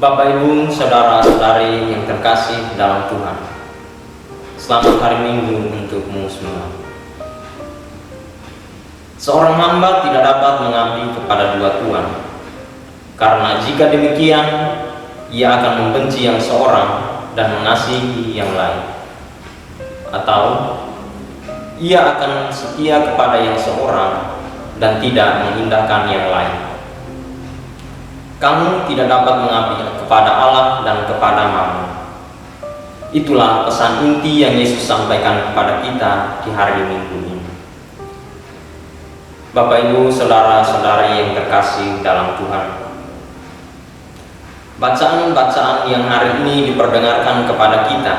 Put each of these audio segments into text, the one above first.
Bapak Ibu, saudara-saudari yang terkasih dalam Tuhan, selamat hari Minggu untukmu semua. Seorang hamba tidak dapat mengabdi kepada dua tuan, karena jika demikian, ia akan membenci yang seorang dan mengasihi yang lain, atau ia akan setia kepada yang seorang dan tidak mengindahkan yang lain. Kamu tidak dapat mengabdi kepada Allah dan kepada Mammon. Itulah pesan inti yang Yesus sampaikan kepada kita di hari Minggu ini. Bapak Ibu, saudara-saudari yang terkasih dalam Tuhan, bacaan-bacaan yang hari ini diperdengarkan kepada kita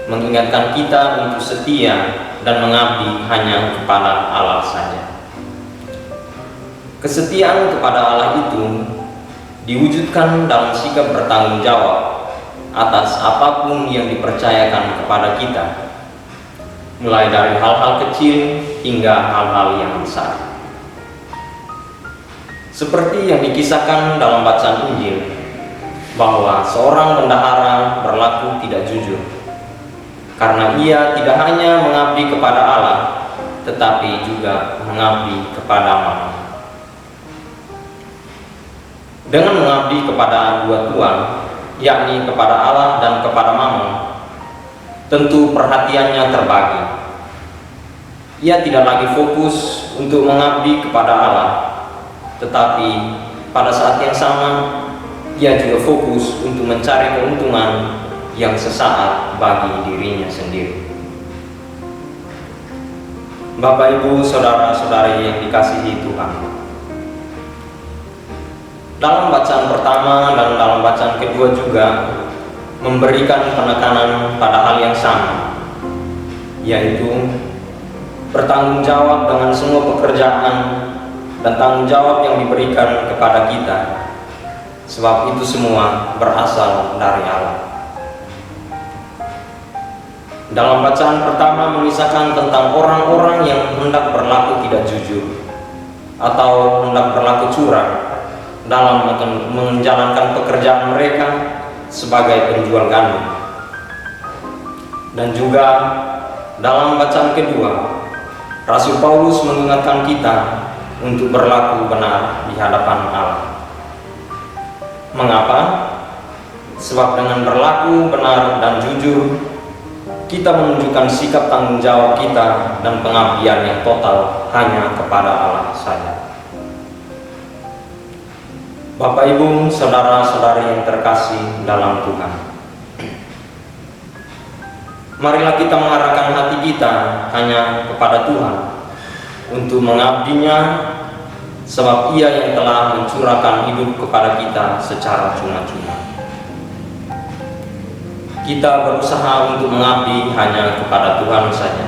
mengingatkan kita untuk setia dan mengabdi hanya kepada Allah saja. Kesetiaan kepada Allah itu diwujudkan dalam sikap bertanggung jawab atas apapun yang dipercayakan kepada kita, mulai dari hal-hal kecil hingga hal-hal yang besar. Seperti yang dikisahkan dalam bacaan Injil, bahwa seorang bendahara berlaku tidak jujur, karena ia tidak hanya mengabdi kepada Allah, tetapi juga mengabdi kepada Mammon. Dengan mengabdi kepada dua tuan, yakni kepada Allah dan kepada Mammon, tentu perhatiannya terbagi. Ia tidak lagi fokus untuk mengabdi kepada Allah, tetapi pada saat yang sama ia juga fokus untuk mencari keuntungan yang sesaat bagi dirinya sendiri. Bapak Ibu, saudara-saudari yang dikasihi Tuhan, dalam bacaan pertama dan dalam bacaan kedua juga memberikan penekanan pada hal yang sama, yaitu bertanggung jawab dengan semua pekerjaan dan tanggung jawab yang diberikan kepada kita, sebab itu semua berasal dari Allah. Dalam bacaan pertama mengisahkan tentang orang-orang yang hendak berlaku tidak jujur atau hendak berlaku curang dalam menjalankan pekerjaan mereka sebagai penjual gandum. Dan juga dalam bacaan kedua, Rasul Paulus mengingatkan kita untuk berlaku benar di hadapan Allah. Mengapa? Sebab dengan berlaku benar dan jujur, kita menunjukkan sikap tanggung jawab kita dan pengabdian yang total hanya kepada Allah saja. Bapak Ibu, saudara-saudari yang terkasih dalam Tuhan, marilah kita mengarahkan hati kita hanya kepada Tuhan untuk mengabdinya, sebab Ia yang telah mencurahkan hidup kepada kita secara cuma-cuma. Kita berusaha untuk mengabdi hanya kepada Tuhan saja.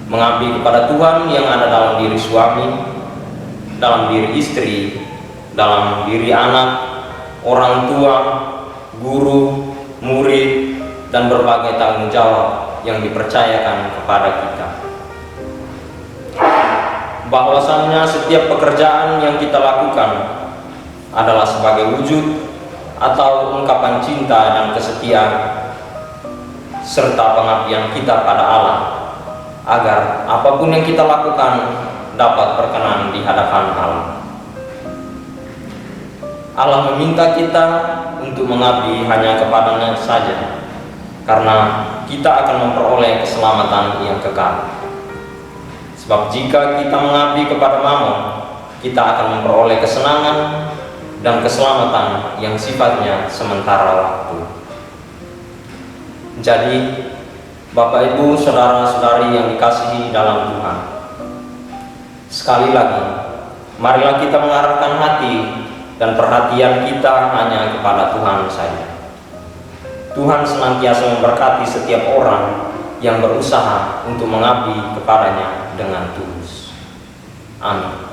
Mengabdi kepada Tuhan yang ada dalam diri suami, dalam diri istri, dalam diri anak, orang tua, guru, murid, dan berbagai tanggung jawab yang dipercayakan kepada kita. Bahwasannya setiap pekerjaan yang kita lakukan adalah sebagai wujud atau ungkapan cinta dan kesetiaan serta pengabdian kita pada Allah, agar apapun yang kita lakukan dapat berkenan di hadapan Allah. Allah meminta kita untuk mengabdi hanya kepadanya saja, karena kita akan memperoleh keselamatan yang kekal. Sebab jika kita mengabdi kepada Mammon, kita akan memperoleh kesenangan dan keselamatan yang sifatnya sementara waktu. Jadi, Bapak Ibu, saudara-saudari yang dikasihi dalam Tuhan, sekali lagi, marilah kita mengarahkan hati dan perhatian kita hanya kepada Tuhan saja. Tuhan senantiasa memberkati setiap orang yang berusaha untuk mengabdi kepadanya dengan tulus. Amin.